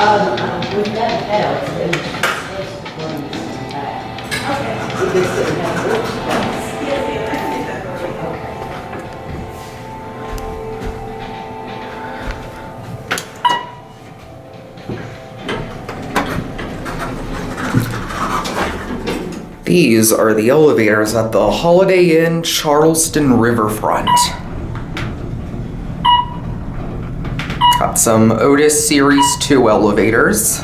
We've got a house, and it's going back. Okay. We just didn't have a roof space. These are the elevators at the Holiday Inn Charleston Riverfront. Got some Otis Series 2 elevators.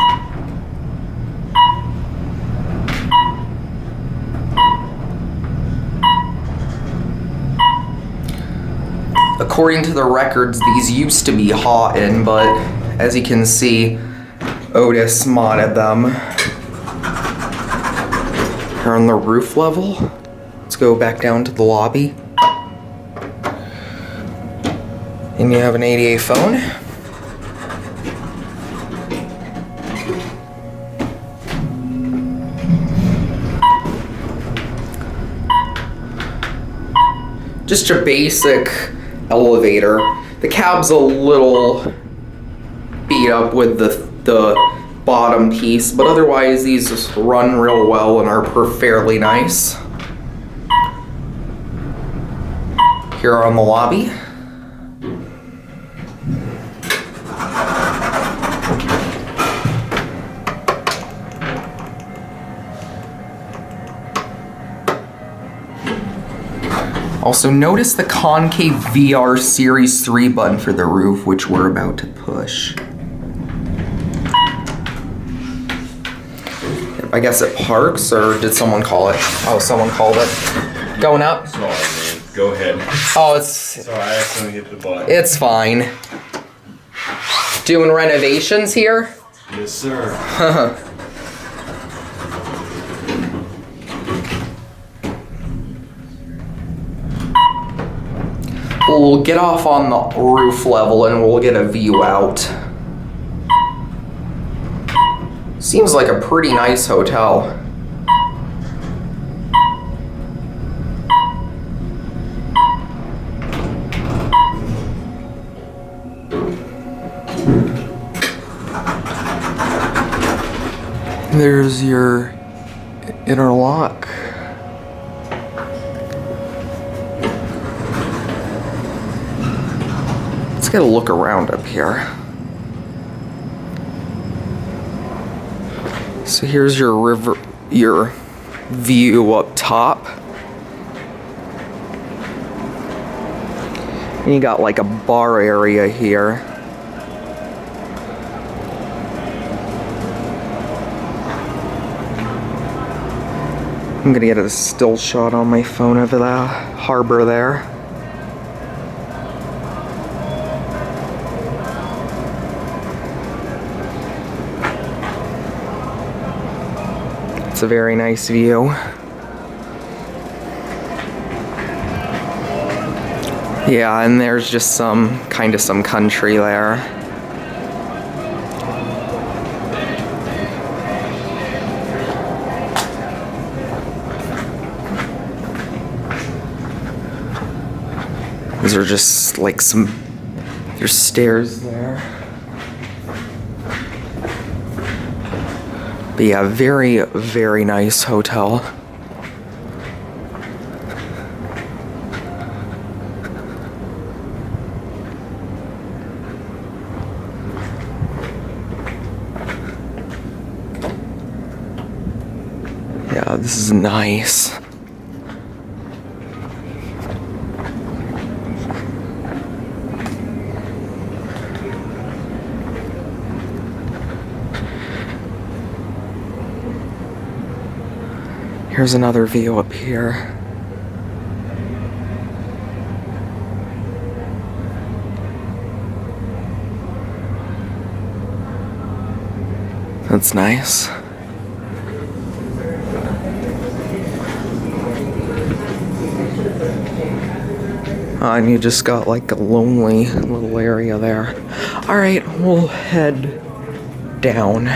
According to the records, these used to be Haughton, but as you can see, Otis modded them. Here on the roof level. Let's go back down to the lobby. And you have an 88 phone. Just a basic elevator. The cab's a little beat up with the bottom piece, but otherwise these just run real well and are fairly nice. Here on the lobby. Also notice the Concave VR Series 3 button for the roof, which we're about to push. I guess it parks, or did someone call it? Oh, someone called it. Going up? Sorry, man. Go ahead. Oh, it's... Sorry, I accidentally hit the button. It's fine. Doing renovations here? Yes, sir. We'll get off on the roof level and we'll get a view out. Seems like a pretty nice hotel. There's your interlock. Let's get a look around up here. So here's your view up top. And you got like a bar area here. I'm gonna get a still shot on my phone of the harbor there. It's a very nice view. Yeah, and there's just some country there. These are just like there's stairs there. But yeah, very, very nice hotel. Yeah, this is nice. Here's another view up here. That's nice. And you just got like a lonely little area there. Alright, we'll head down.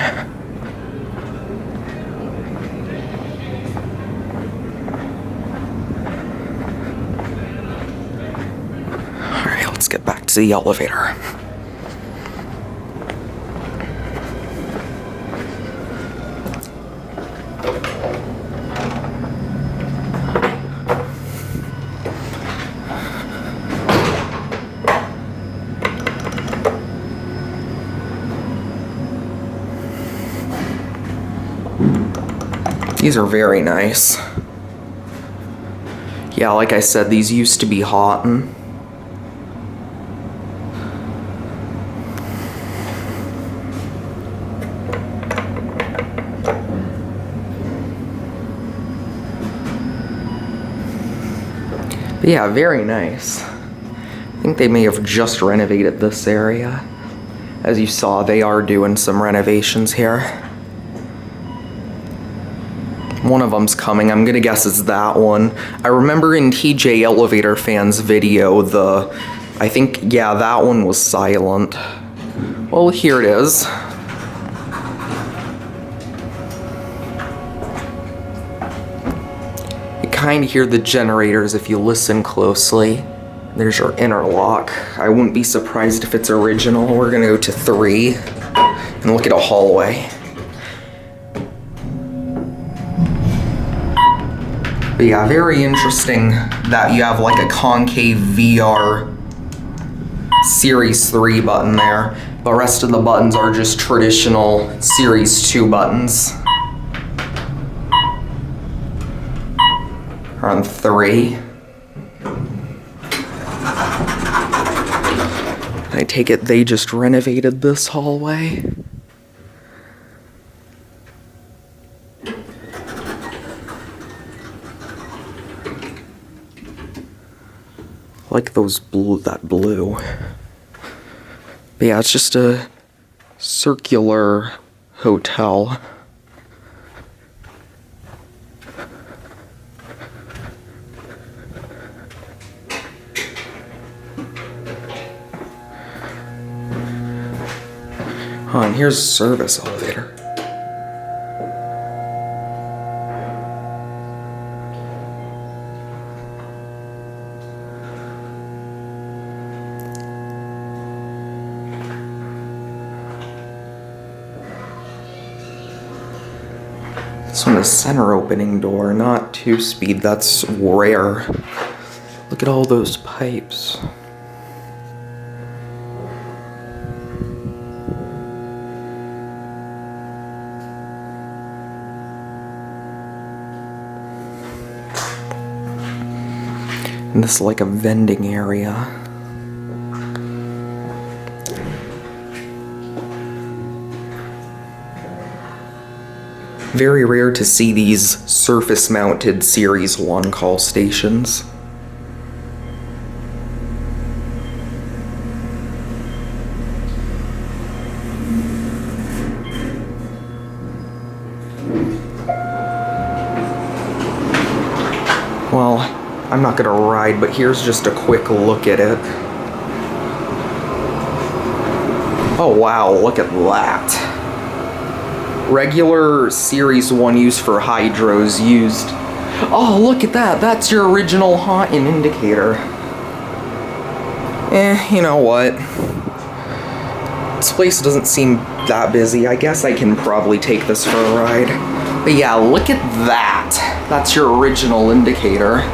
Alright, let's get back to the elevator. These are very nice. Yeah, like I said, these used to be Haughton. But yeah, very nice. I think they may have just renovated this area. As you saw, they are doing some renovations here. One of them's coming. I'm gonna guess it's that one. I remember in TJ Elevator Fans video, I think, yeah, that one was silent. Well, here it is. You kind of hear the generators if you listen closely. There's your interlock. I wouldn't be surprised if it's original. We're gonna go to 3 and look at a hallway. But yeah, very interesting that you have like a Concave VR Series 3 button there. The rest of the buttons are just traditional Series 2 buttons. On 3. I take it they just renovated this hallway. Like those that blue. But yeah, it's just a circular hotel. Oh, and here's a service elevator. This one is center opening door, not 2-speed. That's rare. Look at all those pipes. And this is like a vending area. Very rare to see these surface-mounted Series 1 call stations. Well, I'm not gonna ride, but here's just a quick look at it. Oh wow, look at that. Regular Series 1 use for hydros used. Oh, look at that. That's your original Haughtons indicator. You know what? This place doesn't seem that busy. I guess I can probably take this for a ride. But yeah, look at that. That's your original indicator.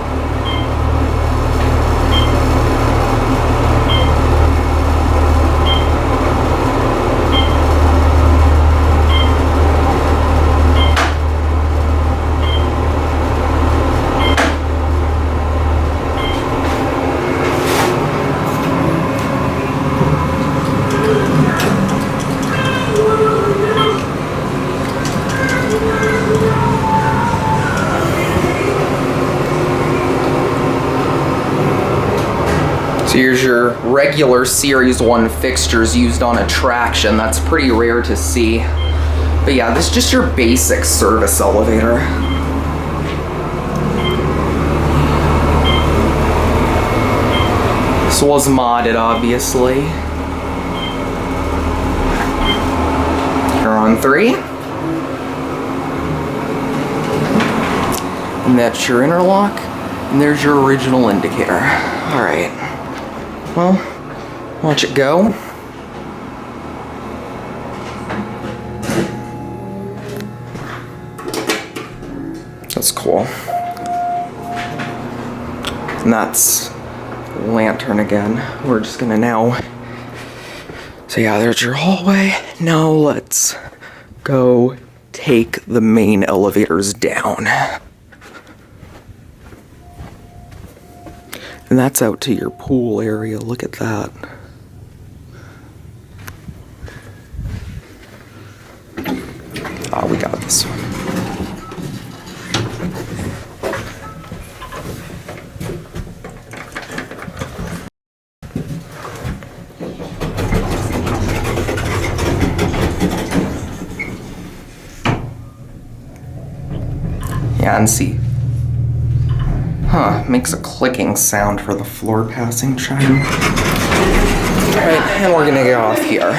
Here's your regular Series 1 fixtures used on attraction. That's pretty rare to see. But yeah, this is just your basic service elevator. This was modded, obviously. You're on 3. And that's your interlock. And there's your original indicator. Alright. Well, watch it go. That's cool. And that's lantern again. We're just gonna now. So yeah, there's your hallway. Now let's go take the main elevators down. And that's out to your pool area. Look at that. Oh, we got this one. Yeah, and see. Huh, makes a clicking sound for the floor passing chime. Alright, and we're gonna get off here.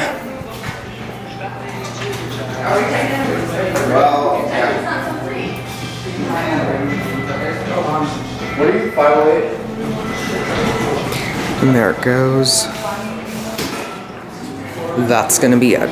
What are you, 508? And there it goes. That's gonna be it.